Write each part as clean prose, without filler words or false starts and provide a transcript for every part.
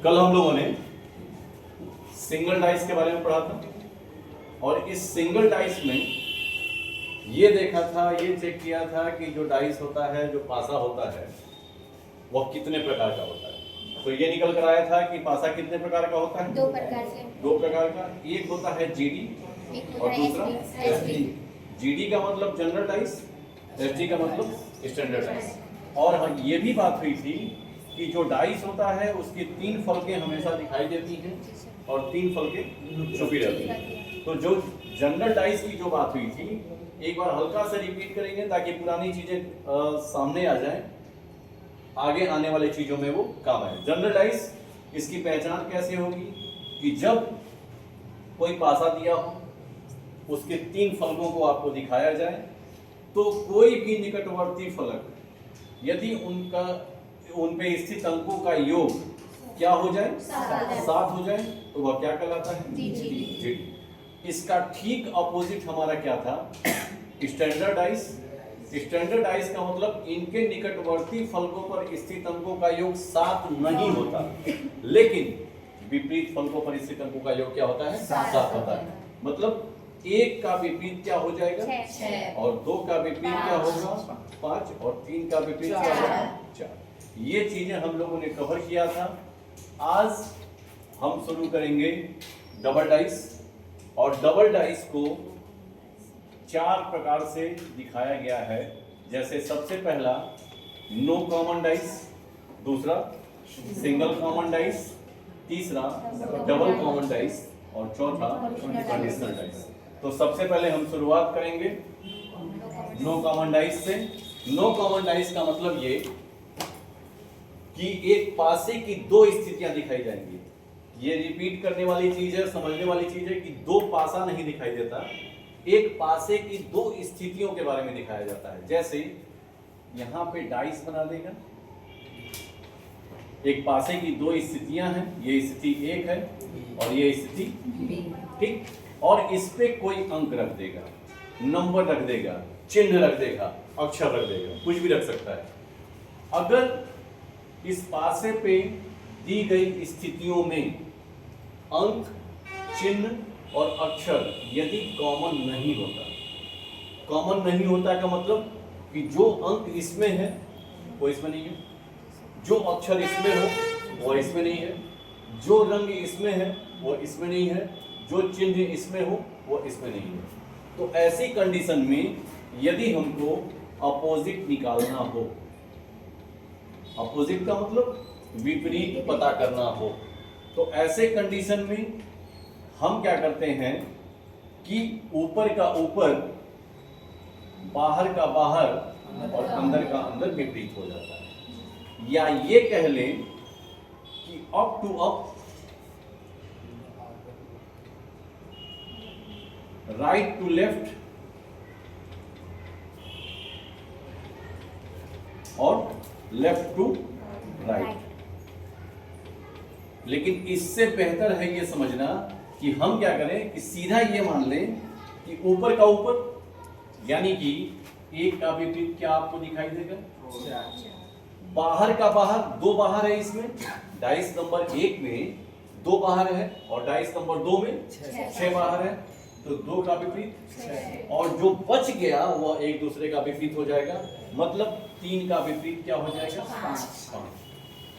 कल हम लोगों ने सिंगल डाइस के बारे में पढ़ा था और इस सिंगल डाइस में ये देखा था, ये चेक किया था कि जो डाइस होता है, जो पासा होता है, वह कितने प्रकार का होता है। तो ये निकल कर आया था कि पासा कितने प्रकार का होता है? दो प्रकार का। एक होता है जीडी और दूसरा एसडी। जीडी का मतलब जनरल डाइस, एसडी का मतलब स्टैंडर्ड डाइस। और हाँ, ये भी बात हुई थी कि जो डाइस होता है उसकी 3 फलकें हमेशा दिखाई देती हैं और 3 फलकें छुपी रहती हैं। तो जो जनरल डाइस की जो बात हुई थी, एक बार हल्का से रिपीट करेंगे ताकि पुरानी चीजें सामने आ जाएं, आगे आने वाली चीजों में वो काम आए। जनरल डाइस, इसकी पहचान कैसे होगी कि जब कोई पासा दिया हो, उसके 3 फलकों को आपको दिखाया जाए, तो कोई भी निकटवर्ती फलक यदि उन पे स्थित अंकों का योग क्या हो जाए, 7 हो जाए, तो वह क्या कहलाता है? जीडी। इसका ठीक अपोजिट हमारा क्या था? Standard dice. स्टैंडर्ड डाइस का मतलब इनके निकटवर्ती फलकों पर स्थित अंकों का योग 7 नहीं होता, लेकिन विपरीत फलकों पर स्थित अंकों का योग क्या होता है? 7 होता है। मतलब 1 का विपरीत क्या हो जाएगा? 6 और 2 का विपरीत क्या होगा? 5 और 3 का विपरीत क्या होगा? 4। ये चीजें हम लोगों ने कवर किया था। आज हम शुरू करेंगे डबल डाइस, और डबल डाइस को 4 प्रकार से दिखाया गया है। जैसे सबसे पहला नो कॉमन डाइस, दूसरा सिंगल कॉमन डाइस, तीसरा डबल कॉमन डाइस और चौथा कंडीशनल डाइस। तो सबसे पहले हम शुरुआत करेंगे नो कॉमन डाइस से। नो कॉमन डाइस का मतलब ये कि एक पासे की 2 स्थितियां दिखाई जाएंगी। ये रिपीट करने वाली चीज है, समझने वाली चीज है कि 2 पासा नहीं दिखाई देता, एक पासे की 2 स्थितियों के बारे में दिखाया जाता है। जैसे यहां पे डाइस बना देगा, एक पासे की 2 स्थितियां हैं, ये स्थिति 1 है और ये स्थिति, ठीक, और इस पे कोई अंक रख देगा, नंबर रख देगा, चिन्ह रख देगा, अक्षर रख देगा, कुछ भी रख सकता है। अगर इस पासे पे दी गई स्थितियों में अंक, चिन्ह और अक्षर यदि कॉमन नहीं होता, कॉमन नहीं होता का मतलब कि जो अंक इसमें है वो इसमें नहीं है, जो अक्षर इसमें हो वो इसमें नहीं है, जो रंग इसमें है वो इसमें नहीं है, जो चिन्ह इसमें हो वो इसमें नहीं है, तो ऐसी कंडीशन में यदि हमको अपोजिट निकालना हो, अपोजिट का मतलब विपरीत पता करना हो, तो ऐसे कंडीशन में हम क्या करते हैं कि ऊपर का ऊपर, बाहर का बाहर और अंदर का अंदर विपरीत हो जाता है। या ये कह लें कि up to up, right to left और लेफ्ट टू राइट। लेकिन इससे बेहतर है ये समझना कि हम क्या करें कि सीधा ये मान लें कि ऊपर का ऊपर, यानी कि 1 का विपरीत क्या आपको दिखाई देगा? बाहर का बाहर, 2 बाहर है इसमें, डाइस नंबर 1 में 2 बाहर है और डाइस नंबर 2 में 6 बाहर है, तो 2 का विपरीत, और जो बच गया वह एक दूसरे का विपरीत हो जाएगा, मतलब 3 का विपरीत क्या हो जाएगा? 5।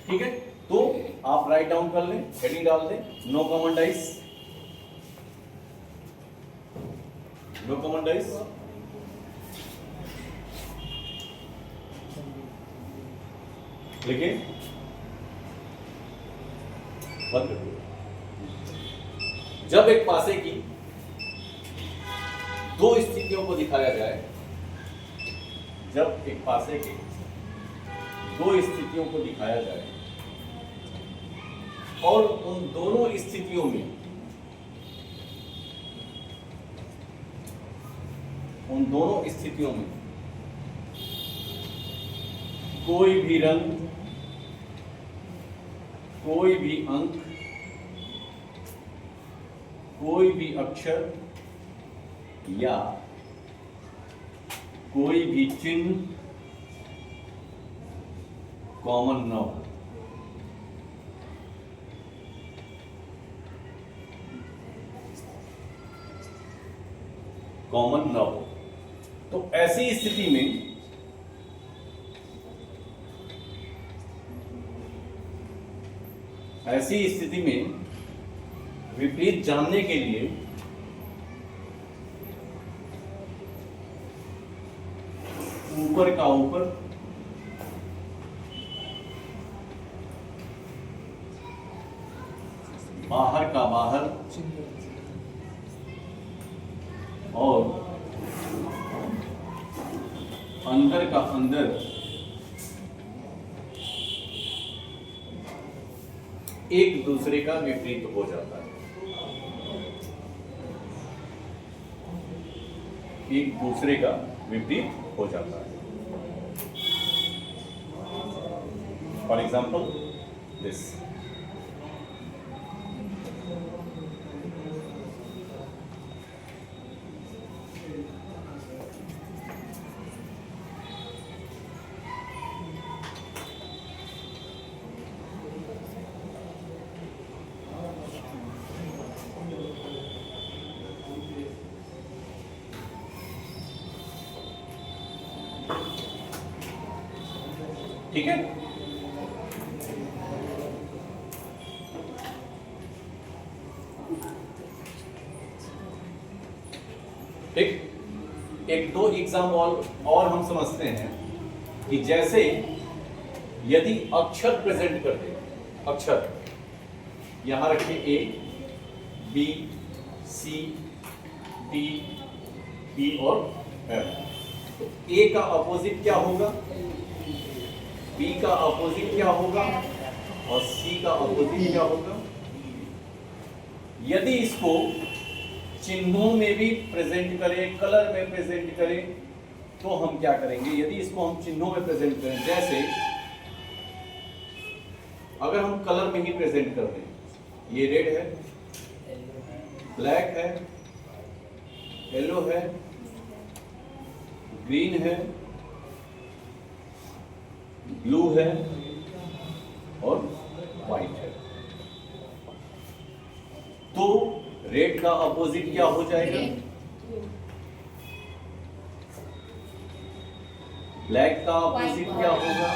ठीक है, तो आप राइट डाउन कर लें, हेडिंग डाल दें, no common dice. No common dice, लिखिए, बंद कर दो। जब एक पासे की 2 स्थितियों को दिखाया जाए, जब एक पासे के 2 स्थितियों को दिखाया जाए और उन दोनों स्थितियों में, उन दोनों स्थितियों में कोई भी रंग, कोई भी अंक, कोई भी अक्षर या कोई भी चिन्ह कॉमन न हो, कॉमन न हो। तो ऐसी स्थिति में विपरीत जानने के लिए ऊपर का ऊपर, बाहर का बाहर और अंदर का अंदर एक दूसरे का विपरीत हो जाता है। एक दूसरे का विपरीत हो जाता है। फॉर एग्जाम्पल दिस, ठीक है। ठीक, एक दो एग्जाम और हम समझते हैं कि जैसे यदि अक्षर प्रेजेंट कर दे, अक्षर यहां रखे A B C D E और एफ, तो ए का अपोजिट क्या होगा, बी का अपोजिट क्या होगा और सी का अपोजिट क्या होगा। यदि इसको चिन्हों में भी प्रेजेंट करें, कलर में प्रेजेंट करें, तो हम क्या करेंगे। यदि इसको हम चिन्हों में प्रेजेंट करें, जैसे अगर हम कलर में ही प्रेजेंट कर दें, ये रेड है, ब्लैक है, येलो है, ग्रीन है, ब्लू है और व्हाइट है, तो रेड का अपोजिट क्या हो जाएगा, ब्लैक का अपोजिट क्या होगा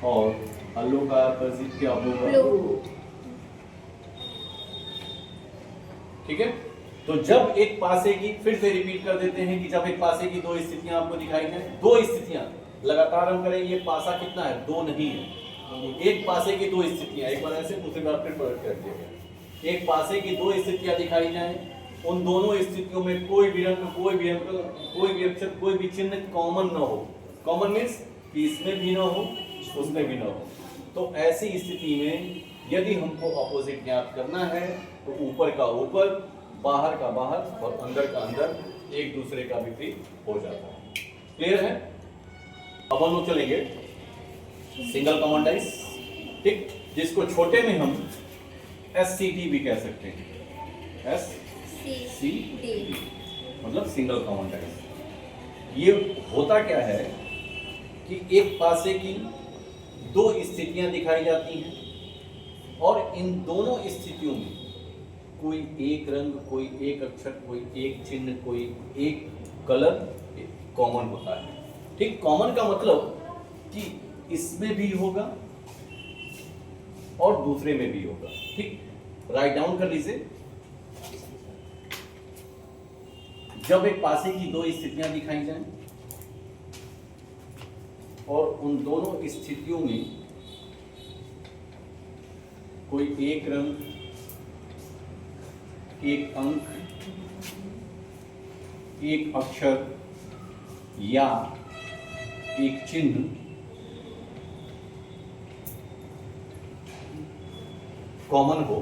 और येलो का अपोजिट क्या होगा। ठीक है, तो जब एक पासे की, फिर से रिपीट कर देते हैं कि जब एक पासे की दो स्थितियां आपको दिखाई जाए, दो स्थितियां लगातार हम करें, ये पासा कितना है, दो नहीं है, एक पासे की दो स्थितियां, एक बार ऐसे दूसरी बार फिर पलट कर दिया। एक पासे की दो स्थितियां दिखाई जाए, उन दोनों स्थितियों में कोई भी रंग, कोई भी अंक, कोई भी अक्षर, कोई भी चिन्ह कॉमन न हो। कॉमन मीन्स कि इसमें भी ना हो, उसमें भी ना हो। तो ऐसी स्थिति में यदि हमको अपोजिट ज्ञात करना है, तो ऊपर का ऊपर, बाहर का बाहर और अंदर का अंदर एक दूसरे का विपरीत हो जाता है। क्लियर है। अब हम लोग चलेंगे सिंगल कॉमन डाइस, ठीक, जिसको छोटे में हम SCD भी कह सकते हैं। SCD मतलब सिंगल कॉमन डाइस। ये होता क्या है कि एक पासे की दो स्थितियां दिखाई जाती हैं और इन दोनों स्थितियों में कोई एक रंग, कोई एक अक्षर, कोई एक चिन्ह, कोई एक कलर कॉमन होता है। ठीक, कॉमन का मतलब कि इसमें भी होगा और दूसरे में भी होगा। ठीक, राइट डाउन कर लीजिए। जब एक पासे की दो स्थितियां दिखाई जाएं और उन दोनों स्थितियों में कोई एक रंग, एक अंक, एक अक्षर या एक चिन्ह कॉमन हो,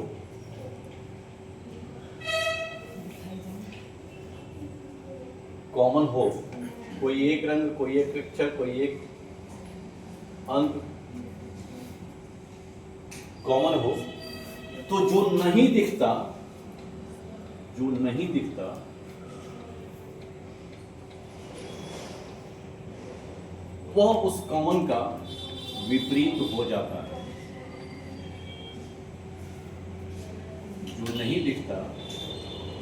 कॉमन हो, कोई एक रंग, कोई एक अक्षर, कोई एक अंक कॉमन हो, तो जो नहीं दिखता, वह उस कॉमन का विपरीत हो जाता है। जो नहीं दिखता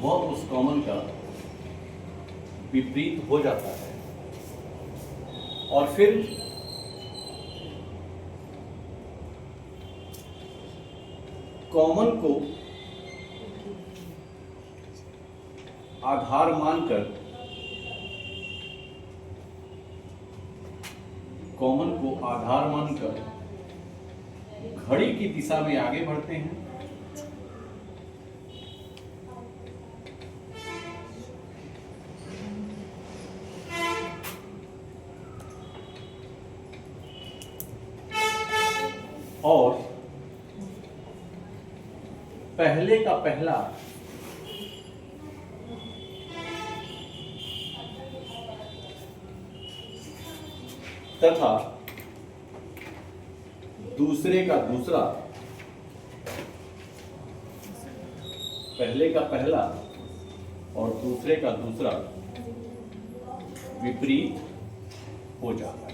वह उस कॉमन का विपरीत हो जाता है। और फिर कॉमन को आधार मानकर घड़ी की दिशा में आगे बढ़ते हैं। और पहले का पहला तथा दूसरे का दूसरा, पहले का पहला और दूसरे का दूसरा विपरीत हो जाता है।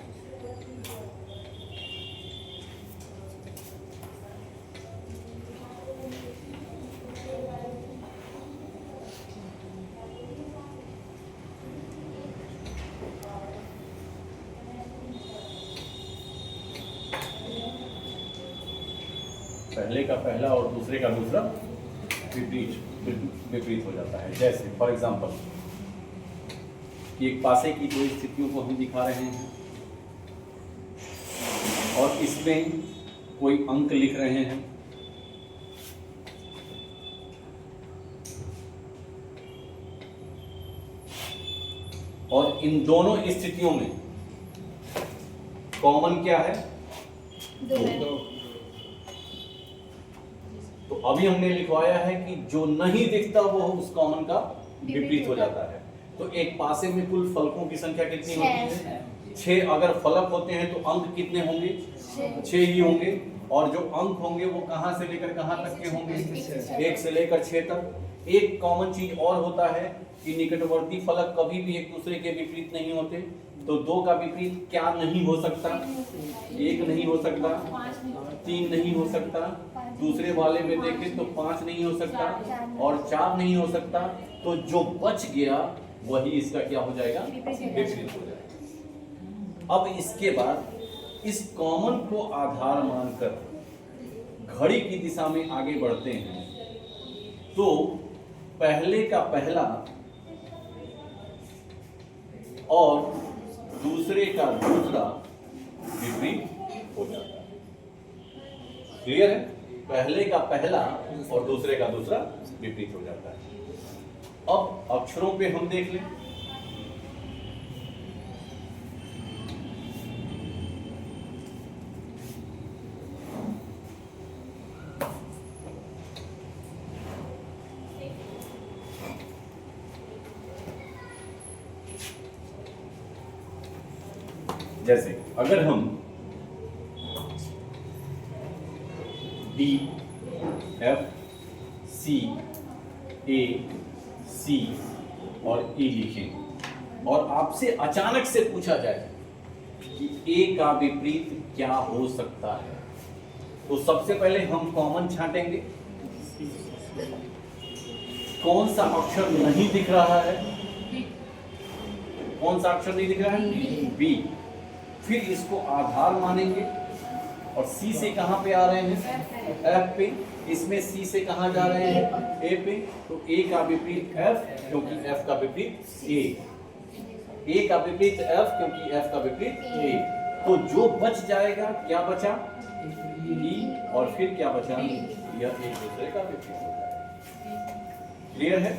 पहले का पहला और दूसरे का दूसरा विपरीत हो जाता है। जैसे फॉर एग्जांपल एक पासे की दो स्थितियों को हम दिखा रहे हैं और इसमें कोई अंक लिख रहे हैं। और इन दोनों स्थितियों में कॉमन क्या है? दो। तो अभी हमने लिखवाया है कि जो नहीं दिखता वो उस कॉमन का विपरीत हो जाता है। तो एक पासे में कुल फलकों की संख्या कितनी होती है? 6। अगर फलक होते हैं तो अंक कितने होंगे? 6 ही होंगे। और जो अंक होंगे वो कहां से लेकर कहां तक के होंगे? 1 से लेकर 6 तक। एक कॉमन चीज और होता है कि निकटवर्ती फलक कभी भी एक दूसरे के विपरीत नहीं होते। तो 2 का विपरीत क्या नहीं हो सकता? 1 नहीं हो सकता, 3 नहीं हो सकता, दूसरे वाले में देखें तो 5 नहीं हो सकता और 4 नहीं हो सकता। तो जो बच गया वही इसका क्या हो जाएगा? विपरीत हो जाएगा। अब इसके बाद इस कॉमन को आधार मानकर घड़ी की दिशा में आगे बढ़ते हैं तो पहले का पहला और दूसरे का दूसरा विपरीत हो जाता है। क्लियर है? पहले का पहला और दूसरे का दूसरा विपरीत हो जाता है। अब अक्षरों पे हम देख लें। जैसे अगर हम D, F, C, A, C और E लिखें और आपसे अचानक से पूछा जाए कि A का विपरीत क्या हो सकता है, तो सबसे पहले हम कॉमन छांटेंगे। कौन सा अक्षर नहीं दिख रहा है? कौन सा अक्षर नहीं दिख रहा है? B। फिर इसको आधार मानेंगे और C से कहां पे आ रहे हैं? F पे। इसमें C से कहां जा रहे हैं? A पे। तो A का विपरीत F क्योंकि F का विपरीत A। A का विपरीत F क्योंकि F का विपरीत A। तो जो बच जाएगा क्या बचा? E। और फिर क्या बचा? यह एक दूसरे का विपरीत हो जाएगा। क्लियर है?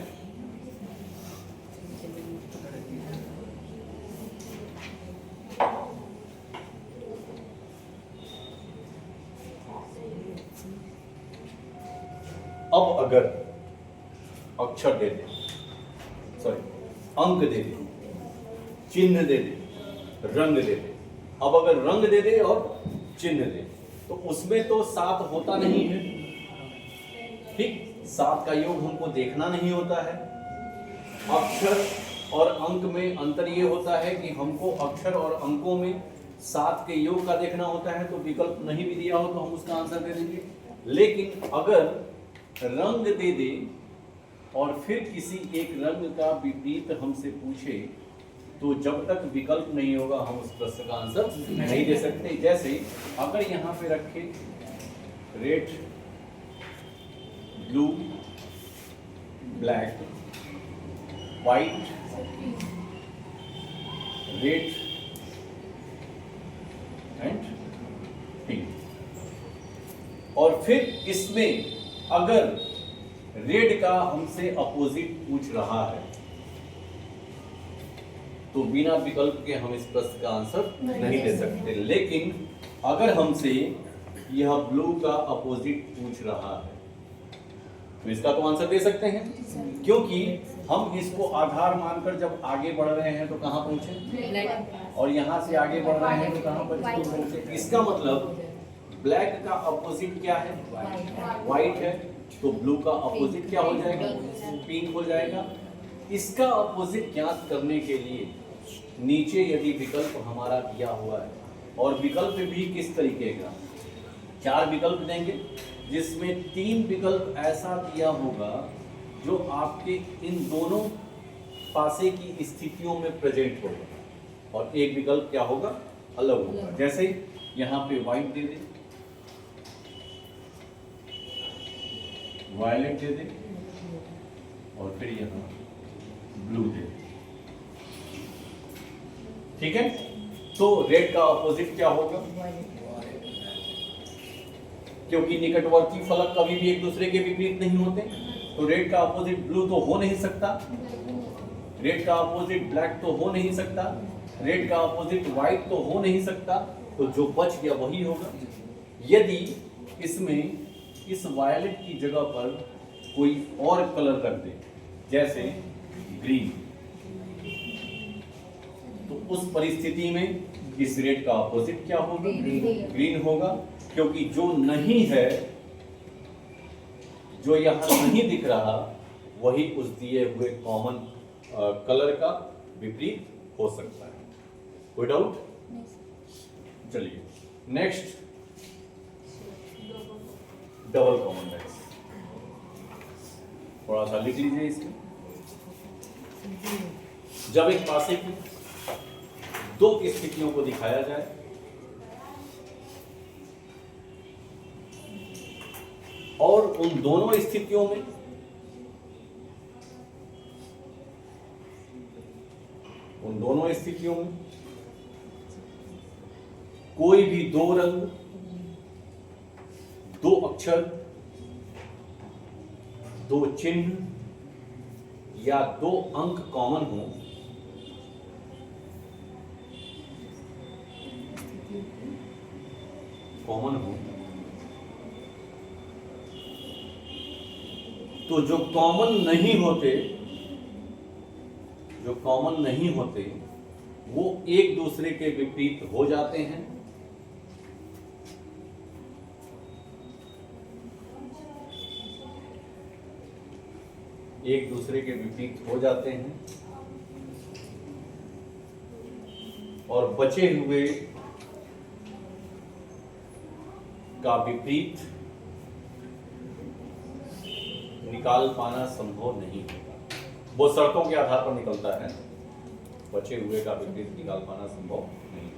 अब अगर अक्षर दे दे, सॉरी अंक दे दे, चिन्ह दे दे, रंग दे दे। अब अगर रंग दे दे और चिन्ह दे तो उसमें तो 7 होता नहीं है। ठीक, 7 का योग हमको देखना नहीं होता है। अक्षर और अंक में अंतर ये होता है कि हमको अक्षर और अंकों में 7 के योग का देखना होता है। तो विकल्प नहीं भी दिया हो तो हम उसका आंसर दे देंगे। लेकिन अगर रंग दे दे और फिर किसी एक रंग का विपरीत हमसे पूछे तो जब तक विकल्प नहीं होगा हम उस प्रश्न का आंसर नहीं दे सकते। जैसे अगर यहाँ पे रखे red, blue, black, white, red and pink, और फिर इसमें अगर रेड का हमसे अपोजिट पूछ रहा है तो बिना विकल्प के हम इस प्रश्न का आंसर नहीं दे सकते। लेकिन अगर हमसे यह ब्लू का अपोजिट पूछ रहा है तो इसका तो आंसर दे सकते हैं, क्योंकि हम इसको आधार मानकर जब आगे बढ़ रहे हैं तो कहां पहुंचे, और यहां से आगे बढ़ रहे हैं तो कहां पर पहुंचे। इसका मतलब ब्लैक का अपोजिट क्या है, व्हाइट है, तो ब्लू का अपोजिट क्या हो जाएगा, पिंक हो जाएगा। इसका अपोजिट ज्ञात करने के लिए नीचे यदि विकल्प हमारा दिया हुआ है, और विकल्प भी किस तरीके का, 4 विकल्प देंगे जिसमें 3 विकल्प ऐसा दिया होगा जो आपके इन दोनों पासे की स्थितियों में प्रेजेंट होगा, और एक विकल्प क्या होगा, अलग होगा। जैसे यहाँ पे व्हाइट दे दे, वायलेट दे दे, और फिर यहाँ ब्लू दे दे। ठीक है, तो रेड का अपोजिट क्या होगा, क्योंकि निकटवर्ती फलक कभी भी एक दूसरे के विपरीत नहीं होते, तो रेड का अपोजिट ब्लू तो हो नहीं सकता, रेड का अपोजिट ब्लैक तो हो नहीं सकता, रेड का अपोजिट व्हाइट तो हो नहीं सकता, तो जो बच गया वही होगा। यदि इसमें इस वायलेट की जगह पर कोई और कलर रख दे, जैसे ग्रीन, तो उस परिस्थिति में इस रेड का अपोजिट क्या होगा, ग्रीन होगा, क्योंकि जो नहीं है, जो यहां नहीं दिख रहा, वही उस दिए हुए कॉमन कलर का विपरीत हो सकता है। कोई डाउट? चलिए नेक्स्ट, डबल कॉमन डाइस। थोड़ा सा लिख लीजिए इसमें। जब एक पासे की 2 स्थितियों को दिखाया जाए, और उन दोनों स्थितियों में कोई भी 2 रंग, 2 अक्षर, 2 चिन्ह या 2 अंक कॉमन हो, तो जो कॉमन नहीं होते वो एक दूसरे के विपरीत हो जाते हैं, और बचे हुए का विपरीत निकाल पाना संभव नहीं होगा। वो शर्तों के आधार पर निकलता है, बचे हुए का विपरीत निकाल पाना संभव नहीं।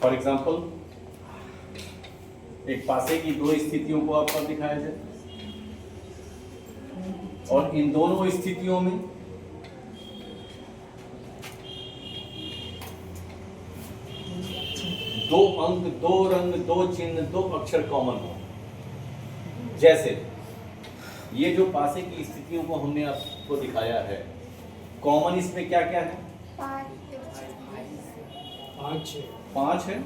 फॉर एग्जाम्पल, एक पासे की 2 स्थितियों को आपको दिखाया जाए, और इन दोनों स्थितियों में दो अंक, 2 रंग, 2 चिन्ह, 2 अक्षर कॉमन हो। जैसे ये जो पासे की स्थितियों को हमने आपको दिखाया है, कॉमन इसमें क्या क्या है, 5 है,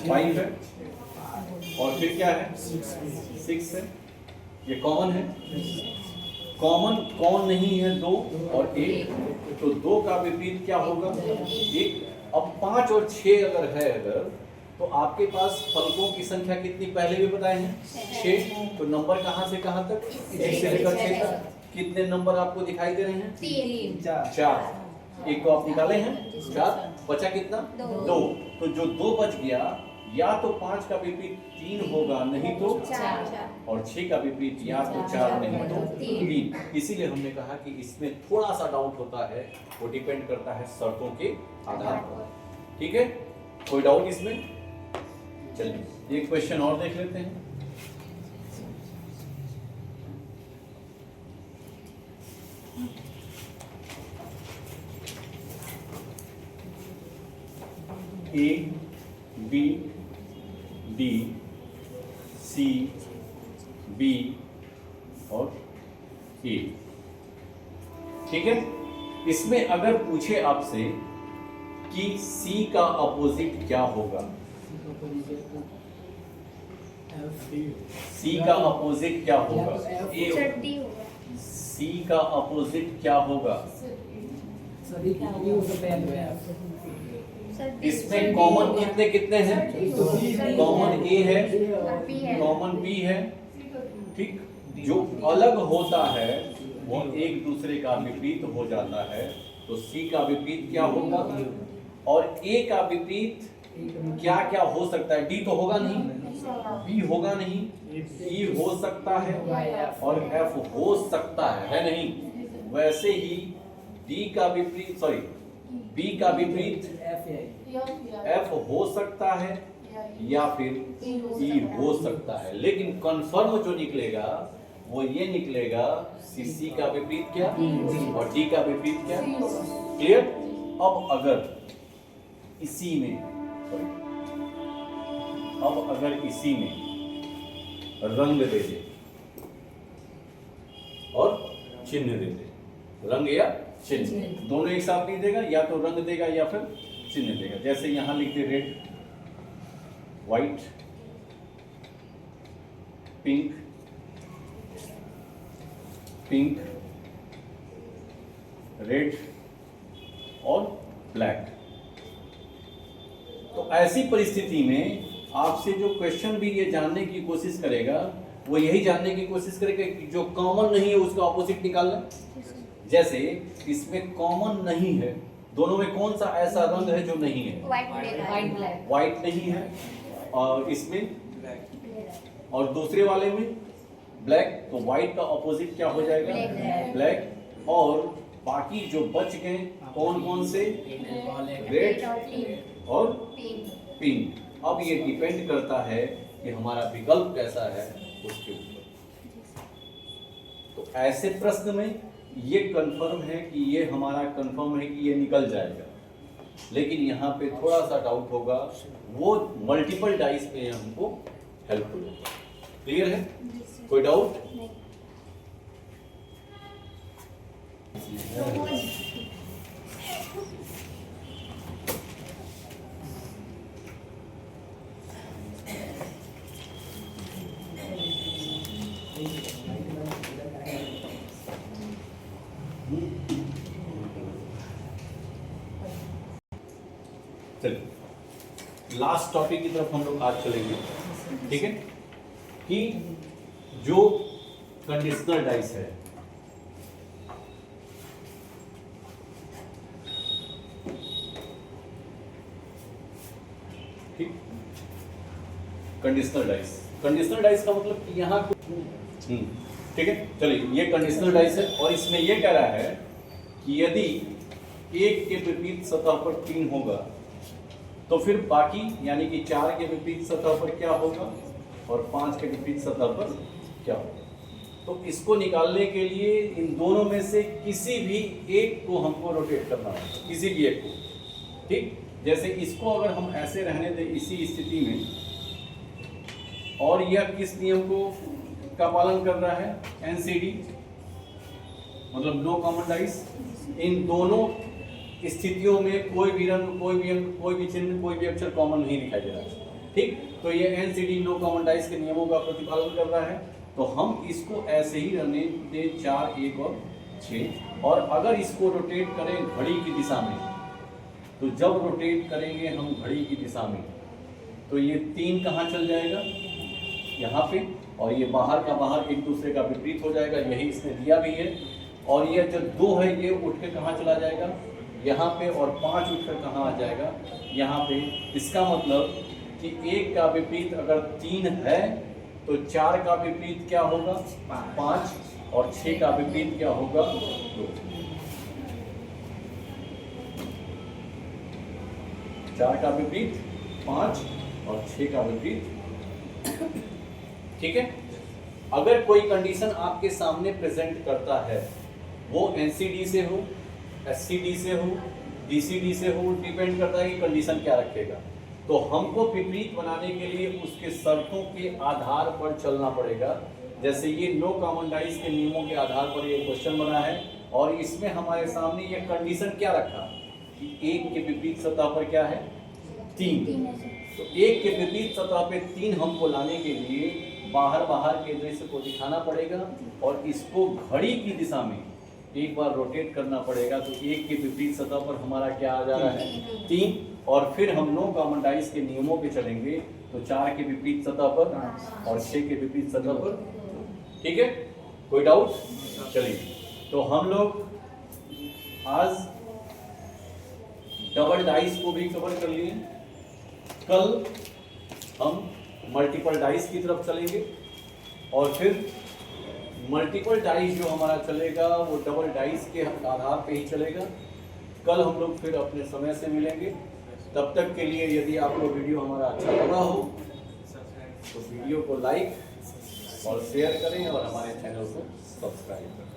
5 है, और फिर क्या है, 6 है। ये कॉमन है। कॉमन कौन नहीं है, 2 और 1, तो 2 का विपरीत क्या होगा, 1। अब 5 और 6 अगर है, तो आपके पास फलकों की संख्या कितनी पहले भी बताए हैं, 6। तो नंबर कहां से कहां तक, 1 से लेकर 6 तक। कितने नंबर आपको दिखाई दे रहे हैं? 3 4। एक तो आप निकाले हैं 4, बचा कितना? 2। तो जो 2 बच गया, या तो 5 का विपरीत 3 होगा, नहीं तो 4 और 6 का विपरीत या तो 4 नहीं तो 3। इसीलिए हमने कहा कि इसमें थोड़ा सा डाउट होता है, वो डिपेंड करता है शर्तों के आधार पर। ठीक है, कोई डाउट इसमें? चलिए एक क्वेश्चन और देख लेते हैं। A B D C B और ए। ठीक है, इसमें अगर पूछे आपसे कि सी का अपोजिट क्या होगा, सी का अपोजिट क्या होगा? सी का अपोजिट क्या होगा? इसमें कॉमन कितने कितने हैं? कॉमन ए है, कॉमन बी है। ठीक, जो अलग होता है वो एक दूसरे का विपरीत हो जाता है। तो सी का विपरीत क्या होगा? और ए का विपरीत क्या क्या हो सकता है? डी तो होगा नहीं, बी होगा नहीं, ई हो सकता है और एफ हो सकता है नहीं? वैसे ही डी का विपरीत, सॉरी बी का विपरीत एफ हो सकता है या फिर ई हो सकता है, लेकिन कंफर्म जो निकलेगा वो ये निकलेगा सी का विपरीत क्या और डी का विपरीत क्या। क्लियर? अब अगर इसी में रंग दे दे और चिन्ह दे दे, रंग या चिन्ह दोनों एक साथ नहीं देगा, या तो रंग देगा या फिर चिन्ह देगा। जैसे यहां लिख दे red, white, pink, pink, red और ब्लैक। तो ऐसी परिस्थिति में आपसे जो क्वेश्चन भी ये जानने की कोशिश करेगा, वो यही जानने की कोशिश करेगा कि जो कॉमन नहीं है उसका ऑपोजिट निकालना। जैसे इसमें कॉमन नहीं है, दोनों में कौन सा ऐसा रंग है जो नहीं है? व्हाइट नहीं है, और इसमें और दूसरे वाले में ब्लैक। तो व्हाइट का ऑपोजिट क्या हो जाएगा? ब्लैक। और बाकी जो बच गए कौन कौन से? रेड और पिंक। अब ये डिपेंड करता है कि हमारा विकल्प कैसा है उसके ऊपर। तो ऐसे प्रश्न में ये कंफर्म है कि ये हमारा कंफर्म है कि ये निकल जाएगा, लेकिन यहाँ पे थोड़ा सा डाउट होगा, वो मल्टीपल डाइस में हमको हेल्पफुल होगा। क्लियर है? कोई डाउट? चलिए लास्ट टॉपिक की तरफ हम लोग आज चलेंगे। ठीक है, कि जो कंडीशनल डाइस है, ठीक, कंडीशनल डाइस। कंडीशनल डाइस का मतलब कि यहाँ ठीक है, चलिए ये कंडीशनल डाइस है और इसमें ये कह रहा है कि यदि एक के विपरीत सतह पर 3 होगा तो फिर बाकी यानी कि 4 के विपरीत सतह पर क्या होगा और 5 के विपरीत सतह पर क्या होगा। तो इसको निकालने के लिए इन दोनों में से किसी भी एक को हमको रोटेट करना होगा, किसी भी एक को। ठीक, जैसे इसको अगर हम ऐसे रहने दें इसी स्थिति में, और यह किस नियम को का पालन कर रहा है? एनसीडी, मतलब नो कॉमन डाइस। इन दोनों स्थितियों में कोई भी रंग, कोई भी अंक, कोई भी चिन्ह, कोई भी अक्षर कॉमन नहीं दिखाई दे रहा है। ठीक, तो ये एनसीडी नो कॉमन डाइस के नियमों का प्रतिपालन कर रहा है। तो हम इसको ऐसे ही रहने दें 4, 1 और 6। और अगर इसको रोटेट करें घड़ी की दिशा में, तो जब रोटेट करेंगे हम घड़ी की दिशा में, तो ये 3 कहाँ चल जाएगा? यहाँ पे, और ये बाहर का बाहर एक दूसरे का विपरीत हो जाएगा, यही इसने दिया भी है। और ये जो 2 है ये उठ के कहाँ चला जाएगा, यहाँ पे, और 5 उठ कर कहाँ आ जाएगा, यहाँ पे। इसका मतलब कि 1 का विपरीत अगर 3 है तो 4 का विपरीत क्या होगा 5, और 6 का विपरीत क्या होगा 2। 4 का विपरीत 5 और 6 का विपरीत। ठीक है। अगर कोई कंडीशन आपके सामने प्रेजेंट करता है, वो एनसीडी से हो, एससीडी से हो, डीसीडी से हो, डिपेंड करता है कि कंडीशन क्या रखेगा। तो हमको विपरीत बनाने के लिए उसके शर्तों के आधार पर चलना पड़ेगा। जैसे ये नो कॉमन डाइस के नियमों के आधार पर ये क्वेश्चन बना है, और इसमें हमारे सामने ये कंडीशन क्या रखा कि 1 के विपरीत सतह पर क्या है 3। तो 1 के विपरीत सतह पे 3 हमको लाने के लिए बाहर के दृश्य को दिखाना पड़ेगा, और इसको घड़ी की दिशा में एक बार रोटेट करना पड़ेगा। तो 1 के विपरीत सतह पर हमारा क्या आ जा रहा है 3, और फिर हम नो कॉमन डाइस के नियमों पे चलेंगे तो 4 के विपरीत सतह पर और 6 के विपरीत सतह पर। ठीक है, कोई डाउट? चलिए, तो हम लोग आज डबल डाइस को भी कवर कर लिए। कल हम मल्टीपल डाइस की तरफ चलेंगे, और फिर मल्टीपल डाइस जो हमारा चलेगा वो डबल डाइस के आधार पे ही चलेगा। कल हम लोग फिर अपने समय से मिलेंगे। तब तक के लिए यदि आपको वीडियो हमारा अच्छा लगा हो तो वीडियो को लाइक और शेयर करें, और हमारे चैनल को सब्सक्राइब करें।